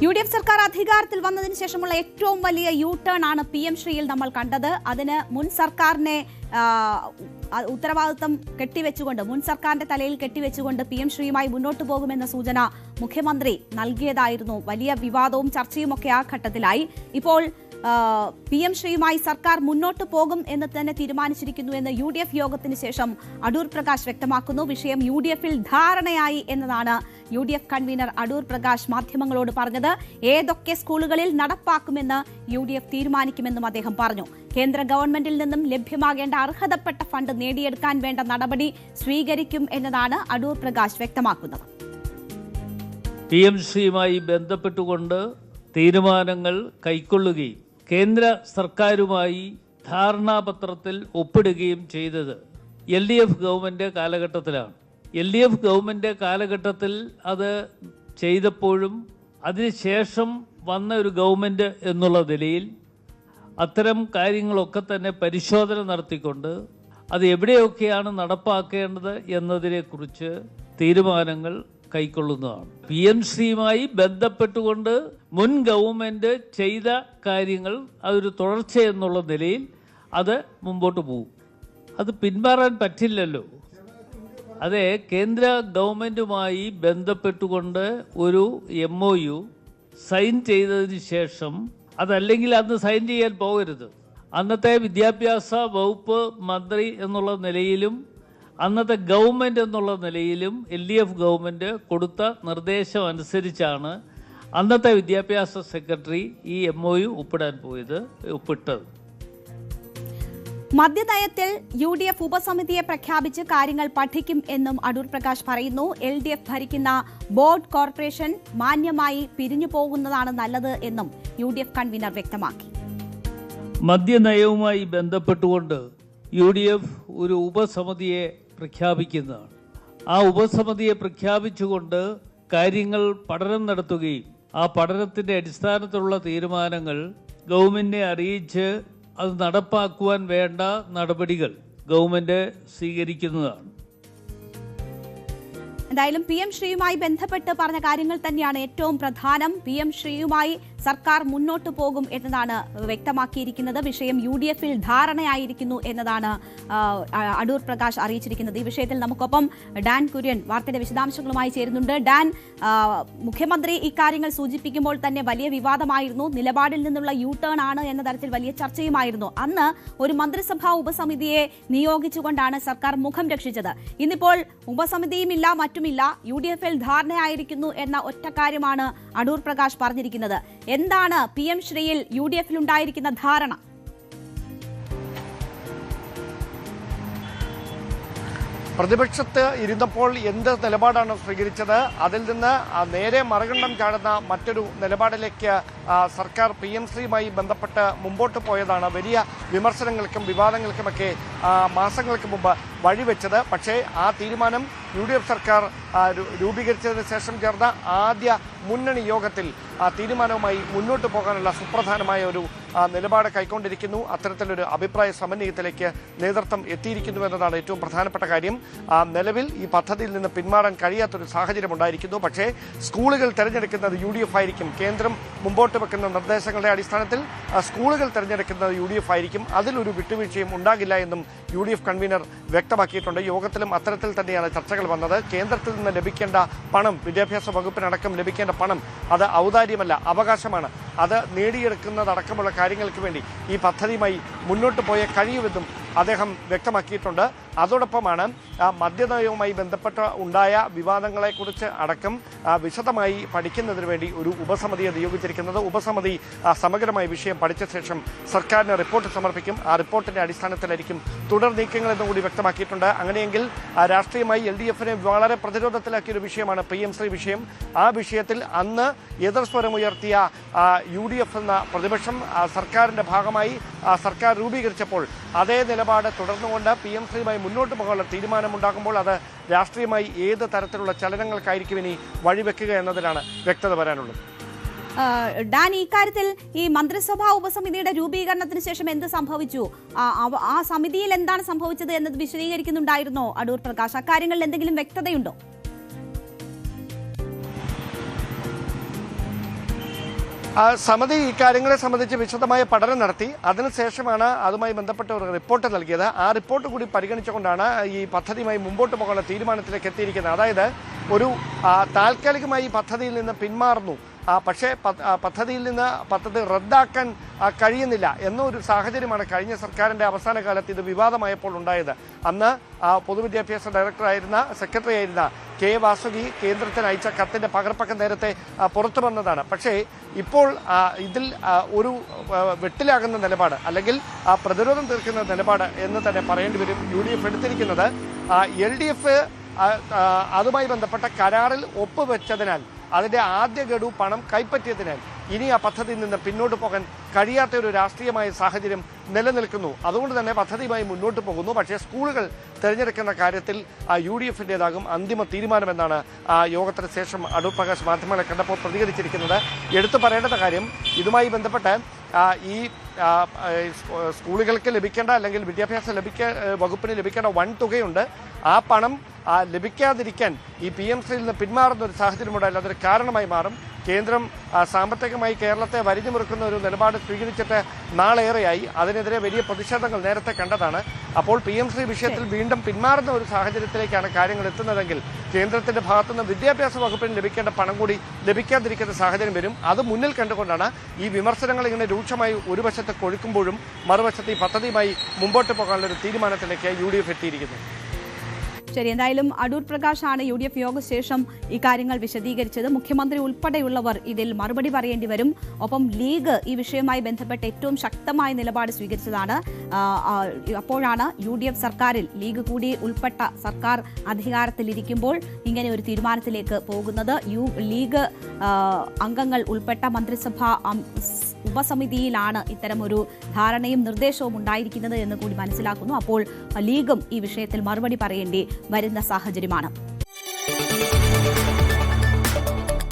UDF സർക്കാർ അധികാരത്തിൽ വന്നതിന് ശേഷമുള്ള ഏറ്റവും വലിയ യു ടേൺ ആണ് PM ശ്രീയിൽ നമ്മൾ കണ്ടത്. അതിന് മുൻ സർക്കാരിനെ ഉത്തരവാദിത്തം കെട്ടിവെച്ചുകൊണ്ട് മുൻ സർക്കാരിന്റെ തലയിൽ കെട്ടിവെച്ചുകൊണ്ട് PM ശ്രീയുമായി മുന്നോട്ട് പോകുമെന്ന സൂചന മുഖ്യമന്ത്രി നൽകിയതായിരുന്നു. വലിയ വിവാദവും ചർച്ചയുമൊക്കെ ആ ഘട്ടത്തിലായി. ഇപ്പോൾ PM ശ്രീയുമായി സർക്കാർ മുന്നോട്ട് പോകും എന്ന് തന്നെ തീരുമാനിച്ചിരിക്കുന്നു എന്ന് UDF യോഗത്തിന് ശേഷം അടൂർ പ്രകാശ് വ്യക്തമാക്കുന്നു. വിഷയം UDFൽ ധാരണയായി എന്നതാണ് UDF കൺവീനർ അടൂർ പ്രകാശ് മാധ്യമങ്ങളോട് പറഞ്ഞത്. ഏതൊക്കെ സ്കൂളുകളിൽ നടപ്പാക്കുമെന്ന് UDF തീരുമാനിക്കുമെന്നും അദ്ദേഹം പറഞ്ഞു. കേന്ദ്ര ഗവൺമെന്റിൽ നിന്നും ലഭ്യമാകേണ്ട അർഹതപ്പെട്ട ഫണ്ട് നേടിയെടുക്കാൻ വേണ്ട നടപടി സ്വീകരിക്കും എന്നതാണ് അടൂർ പ്രകാശ് വ്യക്തമാക്കുന്നത്. PM ശ്രീയുമായി ബന്ധപ്പെട്ടുകൊണ്ട് തീരുമാനങ്ങൾ കൈക്കൊള്ളുകയും കേന്ദ്ര സർക്കാരുമായി ധാരണാപത്രത്തിൽ ഒപ്പിടുകയും ചെയ്തത് LDF ഗവൺമെന്റ് കാലഘട്ടത്തിലാണ്. LDF ഗവൺമെന്റ് കാലഘട്ടത്തിൽ അത് ചെയ്തപ്പോഴും അതിനുശേഷം വന്ന ഒരു ഗവൺമെന്റ് എന്നുള്ള നിലയിൽ അത്തരം കാര്യങ്ങളൊക്കെ തന്നെ പരിശോധന നടത്തിക്കൊണ്ട് അത് എവിടെയൊക്കെയാണ് നടപ്പാക്കേണ്ടത് എന്നതിനെക്കുറിച്ച് തീരുമാനങ്ങൾ കൈക്കൊള്ളുന്നതാണ്. PM ശ്രീയുമായി ബന്ധപ്പെട്ടുകൊണ്ട് മുൻ ഗവൺമെന്റ് ചെയ്ത കാര്യങ്ങൾ അതൊരു തുടർച്ച എന്നുള്ള നിലയിൽ അത് മുമ്പോട്ട് പോകും. അത് പിന്മാറാൻ പറ്റില്ലല്ലോ. അതെ, കേന്ദ്ര ഗവൺമെന്റുമായി ബന്ധപ്പെട്ടുകൊണ്ട് ഒരു MOU സൈൻ ചെയ്തതിന് ശേഷം അതല്ലെങ്കിൽ അന്ന് സൈൻ ചെയ്യാൻ പോകരുത്. അന്നത്തെ വിദ്യാഭ്യാസ വകുപ്പ് മന്ത്രി എന്നുള്ള നിലയിലും അന്നത്തെ ഗവൺമെന്റ് എന്നുള്ള നിലയിലും LDF ഗവൺമെന്റ് കൊടുത്ത നിർദ്ദേശം അനുസരിച്ചാണ് അന്നത്തെ വിദ്യാഭ്യാസ സെക്രട്ടറി ഈ MOU ഒപ്പിട്ടത്. മദ്യനയത്തിൽ UDF ഉപസമിതിയെ പ്രഖ്യാപിച്ച് കാര്യങ്ങൾ പഠിക്കും എന്നും അടൂർ പ്രകാശ് പറയുന്നു. LDF ഭരിക്കുന്ന ബോർഡ് കോർപ്പറേഷൻ മാന്യമായി പിരിഞ്ഞു പോകുന്നതാണ് നല്ലത് എന്നും UDF കൺവീനർ വ്യക്തമാക്കി. മദ്യനയവുമായി ബന്ധപ്പെട്ടുകൊണ്ട് UDF ഒരു ഉപസമിതിയെ പ്രഖ്യാപിക്കുന്നതാണ്. ആ ഉപസമിതിയെ പ്രഖ്യാപിച്ചുകൊണ്ട് കാര്യങ്ങൾ പഠനം നടത്തുകയും ആ പഠനത്തിന്റെ അടിസ്ഥാനത്തിലുള്ള തീരുമാനങ്ങൾ ഗവൺമെന്റിനെ അറിയിച്ച് അത് നടപ്പാക്കുവാൻ വേണ്ട നടപടികൾ ഗവൺമെന്റ് സ്വീകരിക്കുന്നതാണ്. എന്തായാലും PM ശ്രീയുമായി ബന്ധപ്പെട്ട് പറഞ്ഞ കാര്യങ്ങൾ തന്നെയാണ് ഏറ്റവും പ്രധാനം. PM ശ്രീയുമായി സർക്കാർ മുന്നോട്ട് പോകും എന്നതാണ് വ്യക്തമാക്കിയിരിക്കുന്നത്. വിഷയം UDFൽ ധാരണയായിരിക്കുന്നു എന്നതാണ് അടൂർ പ്രകാശ് അറിയിച്ചിരിക്കുന്നത്. ഈ വിഷയത്തിൽ നമുക്കൊപ്പം ഡാൻ കുര്യൻ വാർത്തയുടെ വിശദാംശങ്ങളുമായി ചേരുന്നുണ്ട്. ഡാൻ, മുഖ്യമന്ത്രി ഇക്കാര്യങ്ങൾ സൂചിപ്പിക്കുമ്പോൾ തന്നെ വലിയ വിവാദമായിരുന്നു. നിലപാടിൽ നിന്നുള്ള യു ടേൺ ആണ് എന്ന തരത്തിൽ വലിയ ചർച്ചയുമായിരുന്നു. അന്ന് ഒരു മന്ത്രിസഭാ ഉപസമിതിയെ നിയോഗിച്ചുകൊണ്ടാണ് സർക്കാർ മുഖം രക്ഷിച്ചത്. ഇന്നിപ്പോൾ ഉപസമിതിയുമില്ല, മറ്റുമില്ല, UDFൽ ധാരണയായിരിക്കുന്നു എന്ന ഒറ്റ കാര്യമാണ് അടൂർ പ്രകാശ് പറഞ്ഞിരിക്കുന്നത്. എന്താണ് PM ശ്രീയിൽ UDFൽ ഉണ്ടായിരിക്കുന്ന ധാരണ? പ്രതിപക്ഷത്ത് ഇരുന്നപ്പോൾ എന്ത് നിലപാടാണ് സ്വീകരിച്ചത്, അതിൽ നിന്ന് നേരെ മറുകണ്ഠം ചാടുന്ന മറ്റൊരു നിലപാടിലേക്ക് സർക്കാർ PM ശ്രീയുമായി ബന്ധപ്പെട്ട് മുമ്പോട്ട് പോയതാണ് വലിയ വിമർശനങ്ങൾക്കും വിവാദങ്ങൾക്കുമൊക്കെ മാസങ്ങൾക്ക് മുമ്പ് വഴിവെച്ചത്. പക്ഷേ ആ തീരുമാനം UDF സർക്കാർ രൂപീകരിച്ചതിന് ശേഷം ചേർന്ന ആദ്യ മുന്നണി യോഗത്തിൽ തീരുമാനവുമായി മുന്നോട്ട് പോകാനുള്ള സുപ്രധാനമായ ഒരു നിലപാട് കൈക്കൊണ്ടിരിക്കുന്നു. അത്തരത്തിലൊരു അഭിപ്രായ സമന്വയത്തിലേക്ക് നേതൃത്വം എത്തിയിരിക്കുന്നു എന്നതാണ് ഏറ്റവും പ്രധാനപ്പെട്ട കാര്യം. നിലവിൽ ഈ പദ്ധതിയിൽ നിന്ന് പിന്മാറാൻ കഴിയാത്തൊരു സാഹചര്യം ഉണ്ടായിരിക്കുന്നു. പക്ഷേ സ്കൂളുകൾ തിരഞ്ഞെടുക്കുന്നത് UDF ആയിരിക്കും. കേന്ദ്രം മുമ്പോട്ട് വെക്കുന്ന നിർദ്ദേശങ്ങളുടെ അടിസ്ഥാനത്തിൽ സ്കൂളുകൾ തിരഞ്ഞെടുക്കുന്നത് UDF ആയിരിക്കും. അതിലൊരു വിട്ടുവീഴ്ചയും ഉണ്ടാകില്ല എന്നും UDF കൺവീനർ വ്യക്തമാക്കിയിട്ടുണ്ട്. യോഗത്തിലും അത്തരത്തിൽ തന്നെയാണ് ചർച്ചകൾ വന്നത്. കേന്ദ്രത്തിൽ നിന്ന് ലഭിക്കേണ്ട പണം, വിദ്യാഭ്യാസ വകുപ്പിനടക്കം ലഭിക്കേണ്ട പണം, അത് ഔദാര്യമല്ല, അവകാശമാണ്. അത് നേടിയെടുക്കുന്നതടക്കമുള്ള കാര്യങ്ങൾക്ക് വേണ്ടി ഈ പദ്ധതിയുമായി മുന്നോട്ട് പോയേ കഴിയുമെന്നും അദ്ദേഹം വ്യക്തമാക്കിയിട്ടുണ്ട്. അതോടൊപ്പമാണ് മദ്യനയവുമായി ബന്ധപ്പെട്ട് ഉണ്ടായ വിവാദങ്ങളെക്കുറിച്ച് അടക്കം വിശദമായി പഠിക്കുന്നതിന് വേണ്ടി ഒരു ഉപസമിതിയെ നിയോഗിച്ചിരിക്കുന്നത്. ഉപസമിതി സമഗ്രമായ വിഷയം പഠിച്ച ശേഷം സർക്കാരിന് റിപ്പോർട്ട് സമർപ്പിക്കും. ആ റിപ്പോർട്ടിന്റെ അടിസ്ഥാനത്തിലായിരിക്കും തുടർ നീക്കങ്ങളെന്നും കൂടി വ്യക്തമാക്കിയിട്ടുണ്ട്. അങ്ങനെയെങ്കിൽ രാഷ്ട്രീയമായി LDFനെ വളരെ പ്രതിരോധത്തിലാക്കിയൊരു വിഷയമാണ് PM ശ്രീ വിഷയം. ആ വിഷയത്തിൽ അന്ന് എതിർസ്വരമുയർത്തിയ UDF എന്ന പ്രതിപക്ഷം സർക്കാരിന്റെ ഭാഗമായി സർക്കാർ രൂപീകരിച്ചപ്പോൾ അതേ നിലപാട് തുടർന്നുകൊണ്ട് PM ശ്രീയുമായി മുന്നോട്ട് പോകാനുള്ള തീരുമാനമുണ്ടാകുമ്പോൾ അത് രാഷ്ട്രീയമായി ഏത് തരത്തിലുള്ള ചലനങ്ങൾക്കായിരിക്കും ഇനി വഴിവെക്കുക എന്നതിലാണ് വ്യക്തത വരാനുള്ളത്. ഡാൻ, ഇക്കാര്യത്തിൽ ഈ മന്ത്രിസഭാ ഉപസമിതിയുടെ രൂപീകരണത്തിന് ശേഷം എന്ത് സംഭവിച്ചു? ആ സമിതിയിൽ എന്താണ് സംഭവിച്ചത് എന്നത് വിശദീകരിക്കുന്നുണ്ടായിരുന്നോ അടൂർ പ്രകാശ്? അക്കാര്യങ്ങളിൽ എന്തെങ്കിലും വ്യക്തതയുണ്ടോ? സമിതി ഈ കാര്യങ്ങളെ സംബന്ധിച്ച് വിശദമായ പഠനം നടത്തി. അതിനുശേഷമാണ് അതുമായി ബന്ധപ്പെട്ട ഒരു റിപ്പോർട്ട് നൽകിയത്. ആ റിപ്പോർട്ട് കൂടി പരിഗണിച്ചുകൊണ്ടാണ് ഈ പദ്ധതിയുമായി മുമ്പോട്ട് പോകാനുള്ള തീരുമാനത്തിലേക്ക് എത്തിയിരിക്കുന്നത്. അതായത് ഒരു താൽക്കാലികമായി ഈ പദ്ധതിയിൽ നിന്ന് പിന്മാറുന്നു, പക്ഷേ പദ്ധതിയിൽ നിന്ന് പദ്ധതി റദ്ദാക്കാൻ കഴിയുന്നില്ല എന്നൊരു സാഹചര്യമാണ് കഴിഞ്ഞ സർക്കാരിൻ്റെ അവസാന കാലത്ത് ഇത് വിവാദമായപ്പോൾ ഉണ്ടായത്. അന്ന് പൊതുവിദ്യാഭ്യാസ സെക്രട്ടറി ആയിരുന്ന കെ വാസുകി കേന്ദ്രത്തിന് അയച്ച കത്തിന്റെ പകർപ്പൊക്കെ നേരത്തെ പുറത്തു വന്നതാണ്. പക്ഷേ ഇപ്പോൾ ഇതിൽ ഒരു വെട്ടിലാകുന്ന നിലപാട് അല്ലെങ്കിൽ പ്രതിരോധം തീർക്കുന്ന നിലപാട് എന്ന് തന്നെ പറയേണ്ടി വരും UDF എടുത്തിരിക്കുന്നത്. LDF അതുമായി ബന്ധപ്പെട്ട കരാറിൽ ഒപ്പുവെച്ചതിനാൽ, അതിന്റെ ആദ്യ ഗഡു പണം കൈപ്പറ്റിയതിനാൽ ഇനി ആ പദ്ധതിയിൽ നിന്ന് പിന്നോട്ട് പോകാൻ കഴിയാത്ത ഒരു രാഷ്ട്രീയമായ സാഹചര്യം നിലനിൽക്കുന്നു. അതുകൊണ്ട് തന്നെ പദ്ധതിയുമായി മുന്നോട്ട് പോകുന്നു. പക്ഷേ സ്കൂളുകൾ തിരഞ്ഞെടുക്കുന്ന കാര്യത്തിൽ UDF-ൻ്റെതാകും അന്തിമ തീരുമാനമെന്നാണ് യോഗത്തിന് ശേഷം അടൂർ പ്രകാശ് മാധ്യമങ്ങളെ കണ്ടപ്പോൾ പ്രതികരിച്ചിരിക്കുന്നത്. എടുത്തു പറയേണ്ട കാര്യം, ഇതുമായി ബന്ധപ്പെട്ട് ഈ സ്കൂളുകൾക്ക് ലഭിക്കേണ്ട അല്ലെങ്കിൽ വിദ്യാഭ്യാസ വകുപ്പിന് ലഭിക്കേണ്ട വൻ തുകയുണ്ട്. ആ പണം ലഭിക്കാതിരിക്കാൻ ഈ PMCയിൽ നിന്ന് പിന്മാറുന്ന ഒരു സാഹചര്യമുണ്ടായാൽ അതൊരു കാരണമായി മാറും. കേന്ദ്രം സാമ്പത്തികമായി കേരളത്തെ വരിഞ്ഞു മുറുക്കുന്ന ഒരു നിലപാട് സ്വീകരിച്ചിട്ട് നാളേറെയായി. അതിനെതിരെ വലിയ പ്രതിഷേധങ്ങൾ നേരത്തെ കണ്ടതാണ്. അപ്പോൾ PMC വിഷയത്തിൽ വീണ്ടും പിന്മാറുന്ന ഒരു സാഹചര്യത്തിലേക്കാണ് കാര്യങ്ങൾ എത്തുന്നതെങ്കിൽ കേന്ദ്രത്തിന്റെ ഭാഗത്തുനിന്ന് വിദ്യാഭ്യാസ വകുപ്പിന് ലഭിക്കേണ്ട പണം കൂടി ലഭിക്കാതിരിക്കുന്ന സാഹചര്യം വരും. അത് മുന്നിൽ കണ്ടുകൊണ്ടാണ് ഈ വിമർശനങ്ങൾ ഇങ്ങനെ രൂക്ഷമായി ഒരു വശത്ത് കൊഴുക്കുമ്പോഴും മറുവശത്ത് ഈ പദ്ധതിയുമായി മുമ്പോട്ട് പോകാനുള്ള ഒരു തീരുമാനത്തിലേക്ക് UDF എത്തിയിരിക്കുന്നത്. ശരി, എന്തായാലും അടൂർ പ്രകാശാണ് UDF യോഗശേഷം ഇക്കാര്യങ്ങൾ വിശദീകരിച്ചത്. മുഖ്യമന്ത്രി ഉൾപ്പെടെയുള്ളവർ ഇതിൽ മറുപടി പറയേണ്ടി വരും. ഒപ്പം ലീഗ് ഈ വിഷയവുമായി ബന്ധപ്പെട്ട് ഏറ്റവും ശക്തമായ നിലപാട് സ്വീകരിച്ചതാണ്. അപ്പോഴാണ് UDF സർക്കാരിൽ ലീഗ് കൂടി ഉൾപ്പെട്ട സർക്കാർ അധികാരത്തിലിരിക്കുമ്പോൾ ഇങ്ങനെ ഒരു തീരുമാനത്തിലേക്ക് പോകുന്നത്. ലീഗ് അംഗങ്ങൾ ഉൾപ്പെട്ട മന്ത്രിസഭാ ഉപസമിതിയിലാണ് ഇത്തരമൊരു ധാരണയും നിർദ്ദേശവും ഉണ്ടായിരിക്കുന്നത് എന്ന് കൂടി മനസ്സിലാക്കുന്നു. അപ്പോൾ ലീഗും ഈ വിഷയത്തിൽ മറുപടി പറയേണ്ടി വരുന്ന സാഹചര്യമാണ്.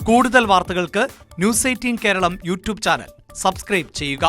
കൂടുതൽ വാർത്തകൾക്ക് News 18 Keralam YouTube channel subscribe ചെയ്യുക.